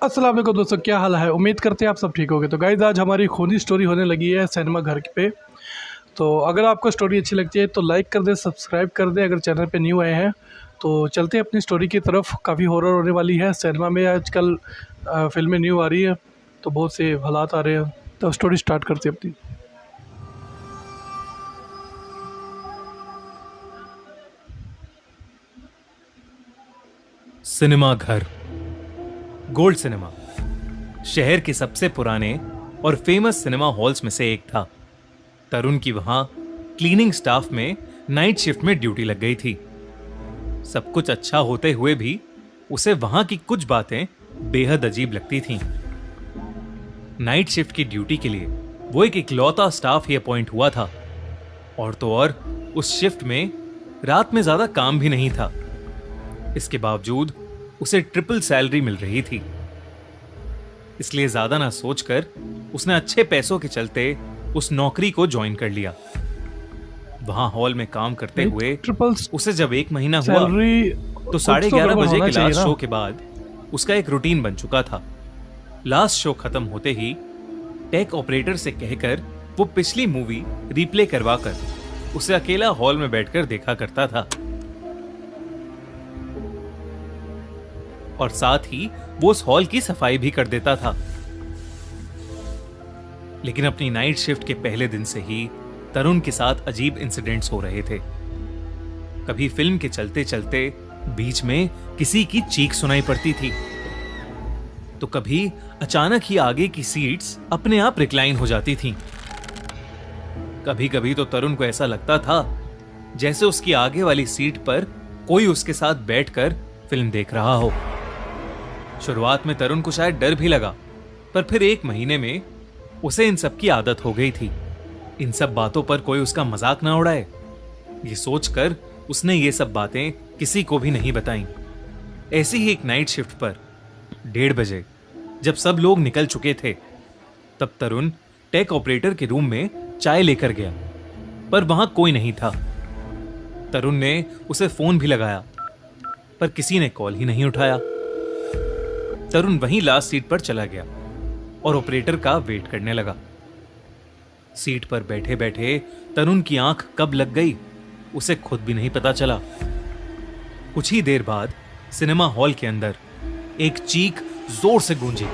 अस्सलाम वालेकुम दोस्तों, क्या हाल है। उम्मीद करते हैं आप सब ठीक होंगे। तो गाइस, आज हमारी खूनी स्टोरी होने लगी है सिनेमा घर पे। तो अगर आपको स्टोरी अच्छी लगती है तो लाइक कर दें, सब्सक्राइब कर दें अगर चैनल पे न्यू आए हैं। तो चलते हैं अपनी स्टोरी की तरफ। काफ़ी हॉरर होने वाली है। सिनेमा में आजकल फिल्में न्यू आ रही है तो बहुत से हालात आ रहे हैं। तो स्टोरी स्टार्ट करते हैं अपनी। सिनेमा घर गोल्ड सिनेमा शहर के सबसे पुराने और फेमस सिनेमा हॉल्स में से एक था। तरुण की वहां क्लीनिंग स्टाफ में नाइट शिफ्ट में ड्यूटी लग गई थी। सब कुछ अच्छा होते हुए भी उसे वहां की कुछ बातें बेहद अजीब लगती थीं। नाइट शिफ्ट की ड्यूटी के लिए वो एक इकलौता स्टाफ ही अपॉइंट हुआ था, और तो और उस शिफ्ट में रात में ज्यादा काम भी नहीं था। इसके बावजूद उसे ट्रिपल सैलरी मिल रही थी। इसलिए ज्यादा ना सोचकर उसने अच्छे पैसों के चलते उस नौकरी को ज्वाइन कर लिया। वहां हॉल में काम करते हुए उसे जब 1 महीना हुआ तो 11:30 बजे के लास्ट शो के बाद उसका एक रूटीन बन चुका था। लास्ट शो खत्म होते ही टेक ऑपरेटर से कहकर वो पिछली मूवी रिप्ले करवाकर उसे अकेला हॉल में बैठकर देखा करता था, और साथ ही वो उस हॉल की सफाई भी कर देता था। लेकिन अपनी नाइट शिफ्ट के पहले दिन से ही तरुण के साथ अजीब इंसिडेंट्स हो रहे थे। कभी फिल्म के चलते चलते बीच में किसी की चीख सुनाई पड़ती थी, तो कभी अचानक ही आगे की सीट्स अपने आप रिक्लाइन हो जाती थीं। कभी कभी तो तरुण को ऐसा लगता था जैसे उसकी आगे वाली सीट पर कोई उसके साथ बैठकर फिल्म देख रहा हो। शुरुआत में तरुण को शायद डर भी लगा, पर फिर 1 महीने में उसे इन सब की आदत हो गई थी। इन सब बातों पर कोई उसका मजाक ना उड़ाए, ये सोचकर उसने ये सब बातें किसी को भी नहीं बताई। ऐसी ही एक नाइट शिफ्ट पर 1:30 बजे जब सब लोग निकल चुके थे, तब तरुण टेक ऑपरेटर के रूम में चाय लेकर गया, पर वहां कोई नहीं था। तरुण ने उसे फोन भी लगाया, पर किसी ने कॉल ही नहीं उठाया। तरुण वहीं लास्ट सीट पर चला गया और ऑपरेटर का वेट करने लगा। सीट पर बैठे बैठे तरुण की आंख कब लग गई उसे खुद भी नहीं पता चला। कुछ ही देर बाद सिनेमा हॉल के अंदर एक चीख जोर से गूंजी।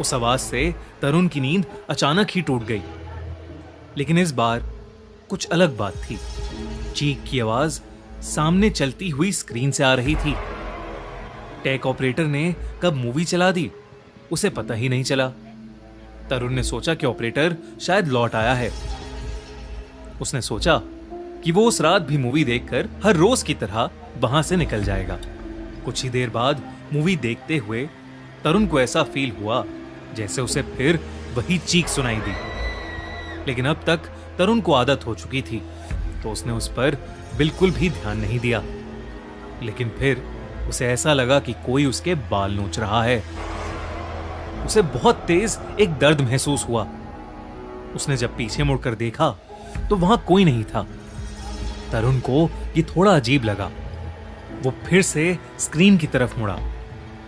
उस आवाज से तरुण की नींद अचानक ही टूट गई। लेकिन इस बार कुछ अलग बात थी। चीख की आवाज सामने चलती हुई स्क्रीन से आ रही थी। टेक ऑपरेटर ने कब मूवी चला दी उसे पता ही नहीं चला। तरुण ने सोचा कि ऑपरेटर शायद लौट आया है। उसने सोचा कि वो उस रात भी मूवी देखकर हर रोज की तरह वहां से निकल जाएगा। कुछ ही देर बाद मूवी देखते हुए तरुण को ऐसा फील हुआ जैसे उसे फिर वही चीख सुनाई दी। लेकिन अब तक तरुण को आदत हो चुकी थी, तो उसने उस पर बिल्कुल भी ध्यान नहीं दिया। लेकिन फिर उसे ऐसा लगा कि कोई उसके बाल नोच रहा है। उसे बहुत तेज एक दर्द महसूस हुआ। उसने जब पीछे मुड़कर देखा तो वहां कोई नहीं था। तरुण को ये थोड़ा अजीब लगा। वो फिर से स्क्रीन की तरफ मुड़ा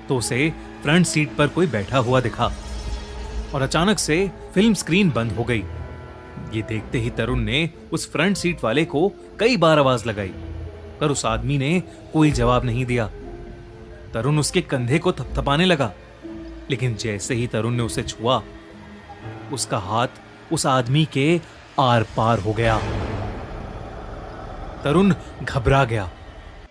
तो उसे फ्रंट सीट पर कोई बैठा हुआ दिखा, और अचानक से फिल्म स्क्रीन बंद हो गई। ये देखते ही तरुण ने उस फ्रंट सीट वाले को कई बार आवाज लगाई, पर उस आदमी ने कोई जवाब नहीं दिया। तरुण उसके कंधे को थपथपाने लगा, लेकिन जैसे ही तरुण ने उसे छुआ, उसका हाथ उस आदमी के आर पार हो गया। तरुण घबरा गया।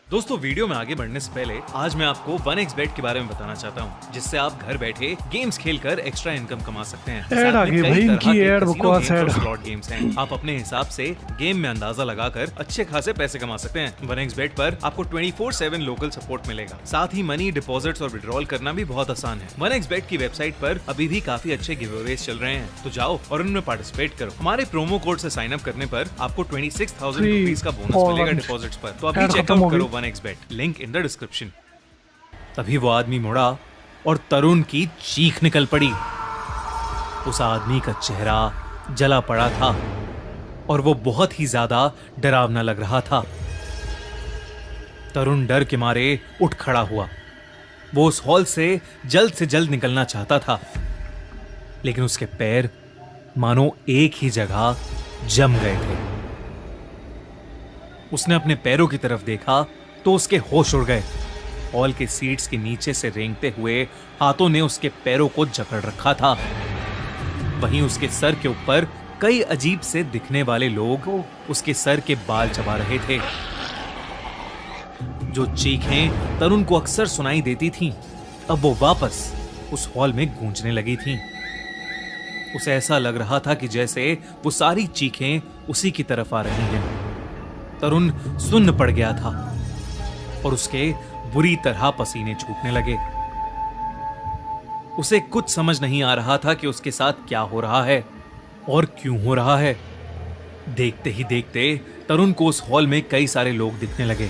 दोस्तों, वीडियो में आगे बढ़ने से पहले आज मैं आपको 1xBet के बारे में बताना चाहता हूं, जिससे आप घर बैठे गेम्स खेलकर एक्स्ट्रा इनकम कमा सकते हैं। ऐड आ गई भाई, इनकी ऐड बकवास ऐड। स्लॉट गेम्स हैं। आप अपने हिसाब से गेम में अंदाजा लगाकर अच्छे खासे पैसे कमा सकते हैं। 1xBet पर आपको 24/7 लोकल सपोर्ट मिलेगा। साथ ही मनी डिपॉजिट्स और विड्रॉल करना भी बहुत आसान है। 1xBet की वेबसाइट पर अभी भी काफी अच्छे गिवअवेज चल रहे हैं, तो जाओ और उनमें पार्टिसिपेट करो। हमारे प्रोमो कोड से साइन अप करने पर आपको 26,000 रुपीज का बोनस मिलेगा डिपॉजिट्स पर। तो अभी चेकआउट करो 1xBet, link in the description. तभी वो आदमी मुड़ा और तरुण की चीख निकल पड़ी। उस आदमी का चेहरा जला पड़ा था और वो बहुत ही ज्यादा डरावना लग रहा था। तरुण डर के मारे उठ खड़ा हुआ वो उस हॉल से जल्द निकलना चाहता था, लेकिन उसके पैर मानो एक ही जगह जम गए थे। उसने अपने पैरों की तरफ देखा तो उसके होश उड़ गए। हॉल के सीट्स के नीचे से रेंगते हुए हाथों ने उसके पैरों को जकड़ रखा था। वहीं उसके सर के ऊपर कई अजीब से दिखने वाले लोग उसके सर के बाल चबा रहे थे। जो चीखें तरुण को अक्सर सुनाई देती थीं, अब वो वापस उस हॉल में गूंजने लगी थीं। उसे ऐसा लग रहा था कि जैसे वो सारी चीखें उसी की तरफ आ रही हैं। तरुण सुन्न पड़ गया था और उसके बुरी तरह पसीने छूटने लगे। उसे कुछ समझ नहीं आ रहा था कि उसके साथ क्या हो रहा है और क्यों हो रहा है। देखते ही देखते तरुण को उस हॉल में कई सारे लोग दिखने लगे।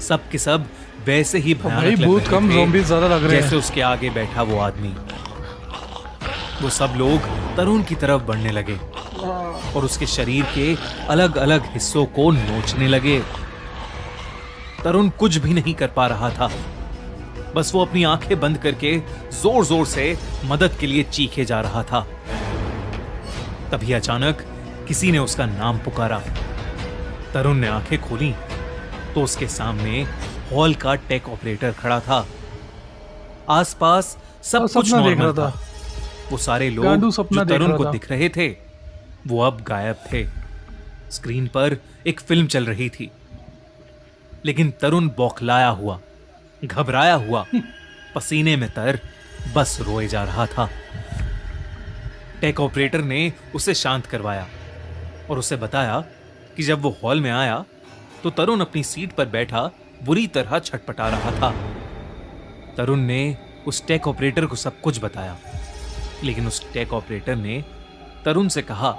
सब के सब वैसे ही भयानक लग बहुत कम ज़ॉम्बी ज़्यादा लग रहे हैं। जैसे उसके आगे बैठा वो आदमी। वो सब लोग तरुण की तरफ बढ़ने लगे और उसके शरीर के अलग अलग हिस्सों को नोचने लगे। तरुण कुछ भी नहीं कर पा रहा था, बस वो अपनी आंखें बंद करके जोर जोर से मदद के लिए चीखे जा रहा था। तभी अचानक किसी ने उसका नाम पुकारा। तरुण ने आंखें खोली तो उसके सामने हॉल का टेक ऑपरेटर खड़ा था। आसपास सब कुछ नॉर्मल था। वो सारे लोग जो तरुण को दिख रहे थे वो अब गायब थे। स्क्रीन पर एक फिल्म चल रही थी, लेकिन तरुण बौखलाया हुआ, घबराया हुआ, पसीने में तर बस रोए जा रहा था। टेक ऑपरेटर ने उसे शांत करवाया और उसे बताया कि जब वो हॉल में आया तो तरुण अपनी सीट पर बैठा बुरी तरह छटपटा रहा था। तरुण ने उस टेक ऑपरेटर को सब कुछ बताया, लेकिन उस टेक ऑपरेटर ने तरुण से कहा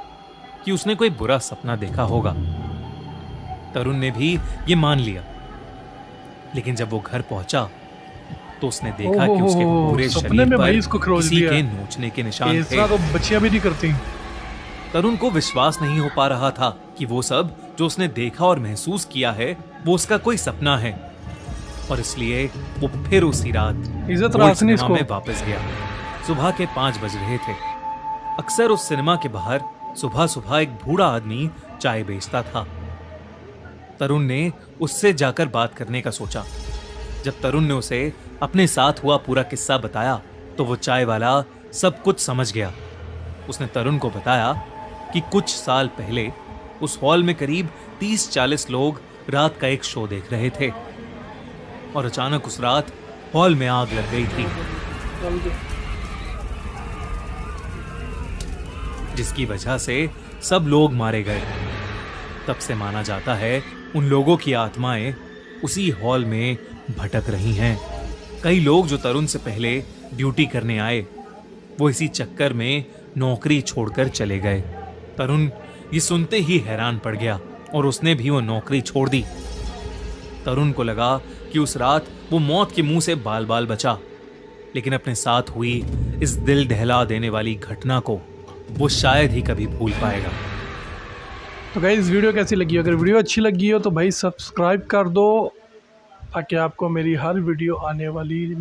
कि उसने कोई बुरा सपना देखा होगा। तरुण ने भी ये मान लिया, लेकिन जब वो घर पहुंचा तो उसने देखा कि उसके पूरे शरीर पर किसी के नोचने के निशान थे। तो बच्चियां भी नहीं करती। तरुण को विश्वास नहीं हो पा रहा था कि वो सब जो उसने देखा और महसूस किया है वो उसका कोई सपना है, और इसलिए वो फिर उसी रात सिनेमा में वापस गया। सुबह के 5 बज रहे थे। अक्सर उस सिनेमा के बाहर सुबह सुबह एक बूढ़ा आदमी चाय बेचता था। तरुण ने उससे जाकर बात करने का सोचा। जब तरुण ने उसे अपने साथ हुआ पूरा किस्सा बताया तो वो चाय वाला सब कुछ समझ गया। उसने तरुण को बताया कि कुछ साल पहले उस हॉल में करीब 30-40 लोग रात का एक शो देख रहे थे और अचानक उस रात हॉल में आग लग गई थी, जिसकी वजह से सब लोग मारे गए। तब से माना जाता है उन लोगों की आत्माएं उसी हॉल में भटक रही हैं। कई लोग जो तरुण से पहले ड्यूटी करने आए वो इसी चक्कर में नौकरी छोड़कर चले गए। तरुण ये सुनते ही हैरान पड़ गया और उसने भी वो नौकरी छोड़ दी। तरुण को लगा कि उस रात वो मौत के मुंह से बाल बाल बचा, लेकिन अपने साथ हुई इस दिल दहला देने वाली घटना को वो शायद ही कभी भूल पाएगा। तो गाइस वीडियो कैसी लगी? अगर वीडियो अच्छी लगी हो तो भाई सब्सक्राइब कर दो, ताकि आपको मेरी हर वीडियो आने वाली